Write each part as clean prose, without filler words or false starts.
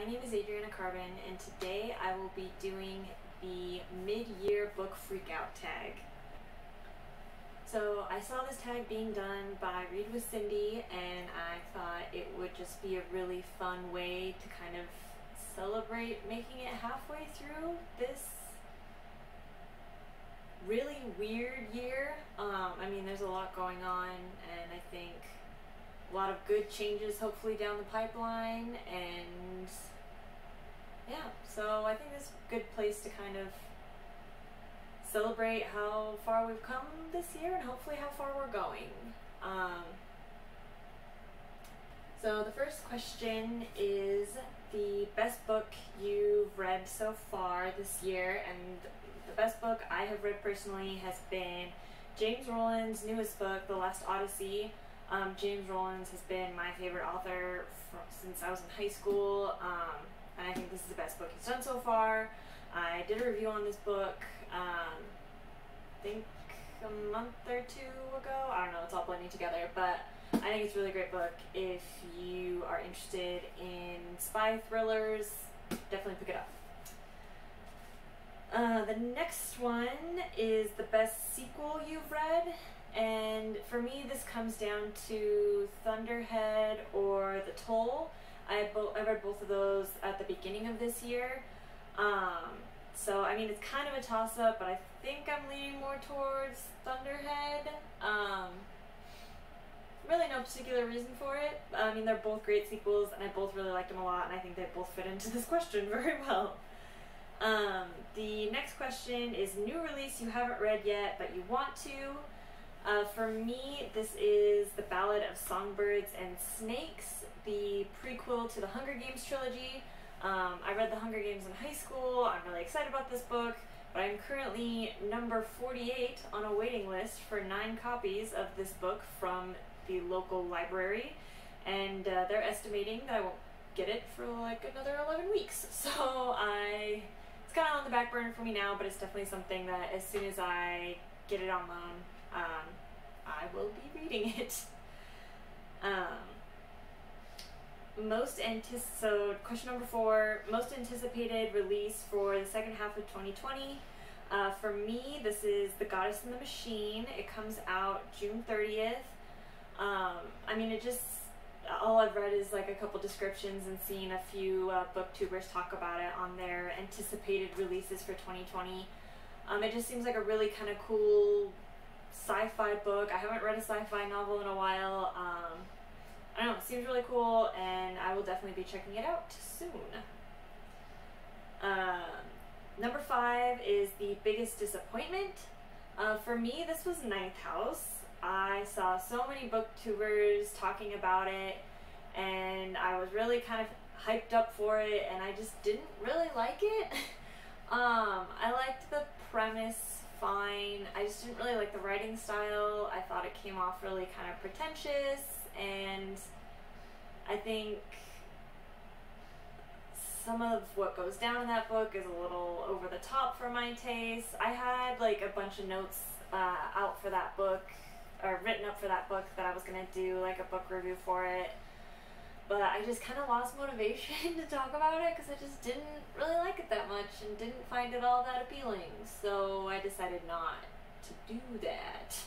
name is Adriana Carbon, and today I will be doing the mid-year book freakout tag. So I saw this tag being done by Read with Cindy, and I thought it would just be a really fun way to kind of celebrate making it halfway through this really weird year. I mean, there's a lot going on, and I think a lot of good changes hopefully down the pipeline, and yeah, so I think this is a good place to kind of celebrate how far we've come this year and hopefully how far we're going. So the first question is the best book you've read so far this year, and the best book I have read personally has been James Rowland's newest book, The Last Odyssey. James Rowland has been my favorite author since I was in high school, and I think this is the best book he's done so far. I did a review on this book, I think a month or two ago. I don't know, it's all blending together, but I think it's a really great book. If you are interested in spy thrillers, definitely pick it up. The next one is the best sequel you've read. And for me, this comes down to Thunderhead or The Toll. I read both of those at the beginning of this year. So, I mean, it's kind of a toss-up, but I think I'm leaning more towards Thunderhead. Really no particular reason for it. I mean, they're both great sequels, and I both really liked them a lot, and I think they both fit into this question very well. The next question is new release you haven't read yet, but you want to. For me, this is The Ballad of Songbirds and Snakes, the prequel to the Hunger Games trilogy. I read the Hunger Games in high school. I'm really excited about this book, but I'm currently number 48 on a waiting list for 9 copies of this book from the local library, and they're estimating that I won't get it for like another 11 weeks. So it's kind of on the back burner for me now, but it's definitely something that as soon as I get it on loan, I will be reading it. So question number 4, most anticipated release for the second half of 2020. For me, this is The Goddess and the Machine. It comes out June 30th. I mean, all I've read is like a couple descriptions and seen a few booktubers talk about it on their anticipated releases for 2020. It just seems like a really kind of cool sci-fi book. I haven't read a sci-fi novel in a while. I don't know, it seems really cool, and I will definitely be checking it out soon. Number 5 is the biggest disappointment. For me, this was Ninth House. I saw so many booktubers talking about it, and I was really kind of hyped up for it, and I just didn't really like it. I liked the premise fine. I just didn't really like the writing style. I thought it came off really kind of pretentious, and I think some of what goes down in that book is a little over the top for my taste. I had like a bunch of notes out for that book, or written up for that book, that I was gonna do like a book review for it, but I just kind of lost motivation to talk about it because I just didn't really like it that much and didn't find it all that appealing, so I decided not to do that.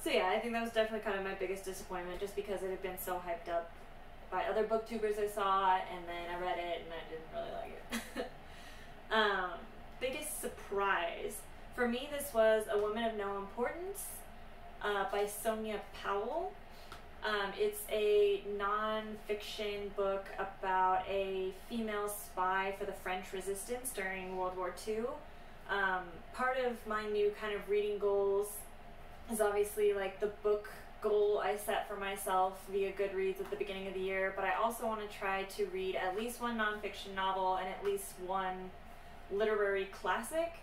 So yeah, I think that was definitely kind of my biggest disappointment, just because it had been so hyped up by other booktubers I saw, and then I read it and I didn't really like it. Biggest surprise. For me, this was A Woman of No Importance by Sonia Powell. It's a non-fiction book about a female spy for the French resistance during World War II. Part of my new kind of reading goals is obviously like the book goal I set for myself via Goodreads at the beginning of the year, but I also want to try to read at least one nonfiction novel and at least one literary classic.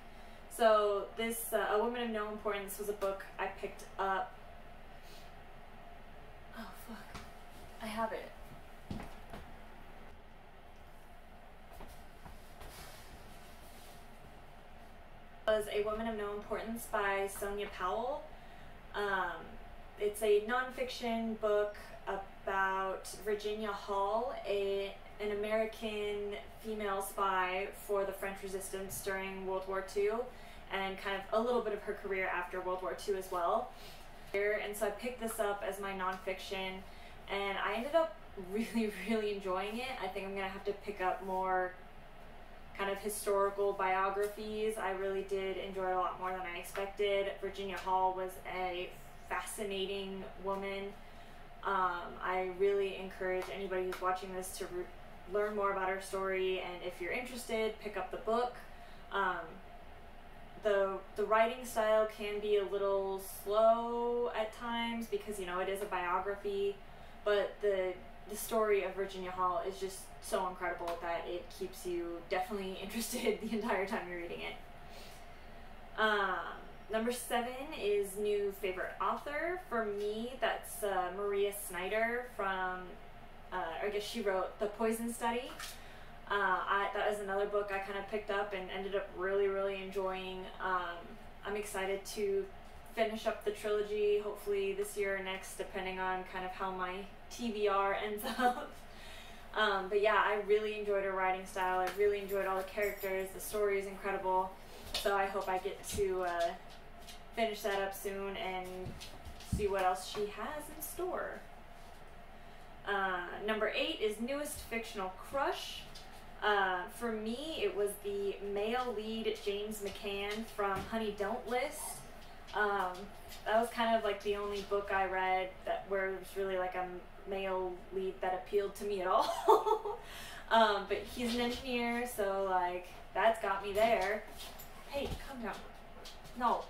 So this, A Woman of No Importance, was a book I picked up. Oh fuck, I have it. Was A Woman of No Importance by Sonia Powell. It's a nonfiction book about Virginia Hall, an American female spy for the French resistance during World War II, and kind of a little bit of her career after World War II as well. And so I picked this up as my nonfiction, and I ended up really enjoying it. I think I'm gonna have to pick up more kind of historical biographies. I really did enjoy it a lot more than I expected. Virginia Hall was a fascinating woman. I really encourage anybody who's watching this to learn more about her story, and if you're interested, pick up the book. The writing style can be a little slow at times because, you know, it is a biography, but the story of Virginia Hall is just so incredible that it keeps you definitely interested the entire time you're reading it. Number 7 is new favorite author. For me, that's Maria Snyder from, I guess she wrote The Poison Study. That is another book I kind of picked up and ended up really enjoying. I'm excited to finish up the trilogy, hopefully this year or next, depending on kind of how my TBR ends up. But yeah, I really enjoyed her writing style. I really enjoyed all the characters. The story is incredible. So I hope I get to finish that up soon and see what else she has in store. Number 8 is newest fictional crush. For me, it was the male lead James McCann from Honey Don't List. That was kind of like the only book I read where it was really like a male lead that appealed to me at all. But he's an engineer, so like that's got me there. Hey, come down. No.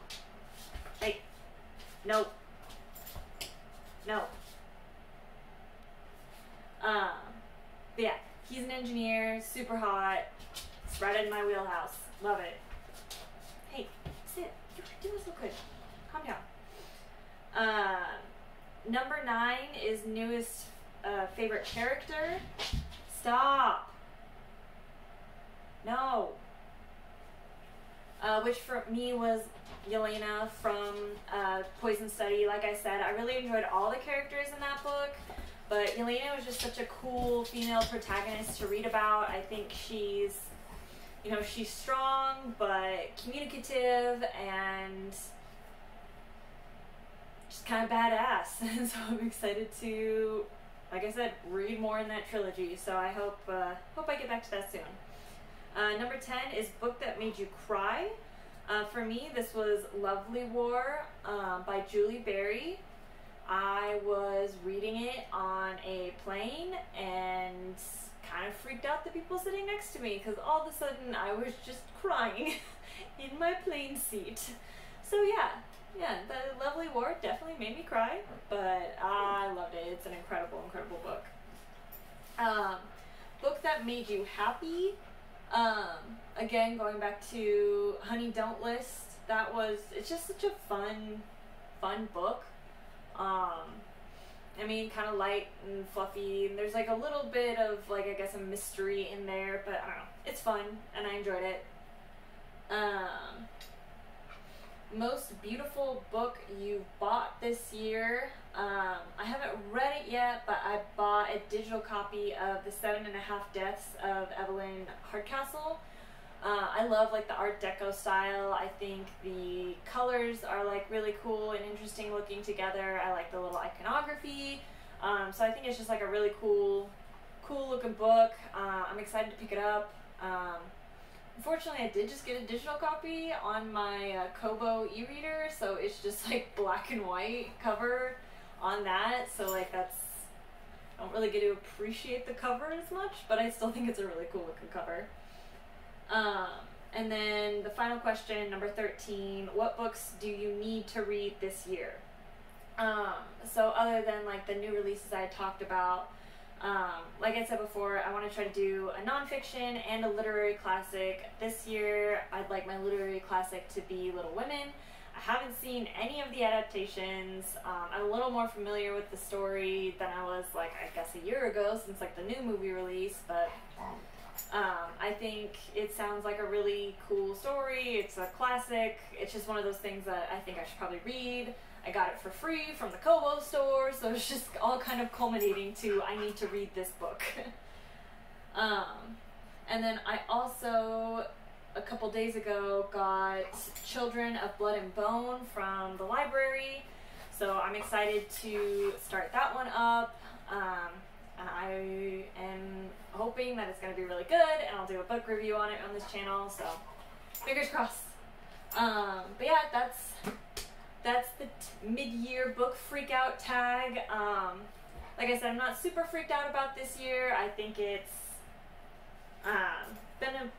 Hey. No. No. But yeah, he's an engineer, super hot. It's right in my wheelhouse. Love it. Hey, sit. You're doing so good. Calm down. Number 9 is newest favorite character. Stop. No. Which for me was Yelena from Poison Study. Like I said, I really enjoyed all the characters in that book, but Yelena was just such a cool female protagonist to read about. I think she's, you know, she's strong but communicative and just kind of badass. And so I'm excited to, like I said, read more in that trilogy. So I hope I get back to that soon. Number 10 is book that made you cry. For me, this was Lovely War by Julie Berry. I was reading it on a plane and kind of freaked out the people sitting next to me because all of a sudden I was just crying in my plane seat. So yeah, the Lovely War definitely made me cry, but I loved it. It's an incredible book. Book that made you happy. Again, going back to Honey Don't List, it's just such a fun book. I mean, kind of light and fluffy, and there's like a little bit of like, I guess, a mystery in there, but I don't know, it's fun, and I enjoyed it. Most beautiful book you bought this year. I haven't read it yet, but I bought a digital copy of The 7.5 Deaths of Evelyn Hardcastle. I love like the Art Deco style. I think the colors are like really cool and interesting looking together. I like the little iconography. So I think it's just like a really cool looking book. I'm excited to pick it up. Unfortunately, I did just get a digital copy on my Kobo e-reader, so it's just like black and white cover on that. So like I don't really get to appreciate the cover as much, but I still think it's a really cool looking cover. And then the final question, number 13, what books do you need to read this year? So other than like the new releases I talked about, like I said before, I want to try to do a nonfiction and a literary classic. This year, I'd like my literary classic to be Little Women. I haven't seen any of the adaptations. I'm a little more familiar with the story than I was, like, I guess a year ago since like the new movie release, but I think it sounds like a really cool story. It's a classic. It's just one of those things that I think I should probably read. I got it for free from the Kobo store, so it's just all kind of culminating to I need to read this book. And then I also, a couple days ago, got Children of Blood and Bone from the library. So I'm excited to start that one up. And I am hoping that it's going to be really good, and I'll do a book review on it on this channel, so fingers crossed. But yeah, that's the mid-year book freak out tag. Like I said, I'm not super freaked out about this year. I think it's been an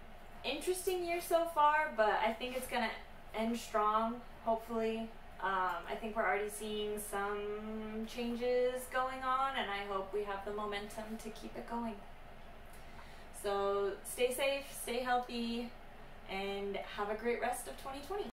interesting year so far, but I think it's gonna end strong, hopefully. I think we're already seeing some changes going on, and I hope we have the momentum to keep it going. So stay safe, stay healthy, and have a great rest of 2020.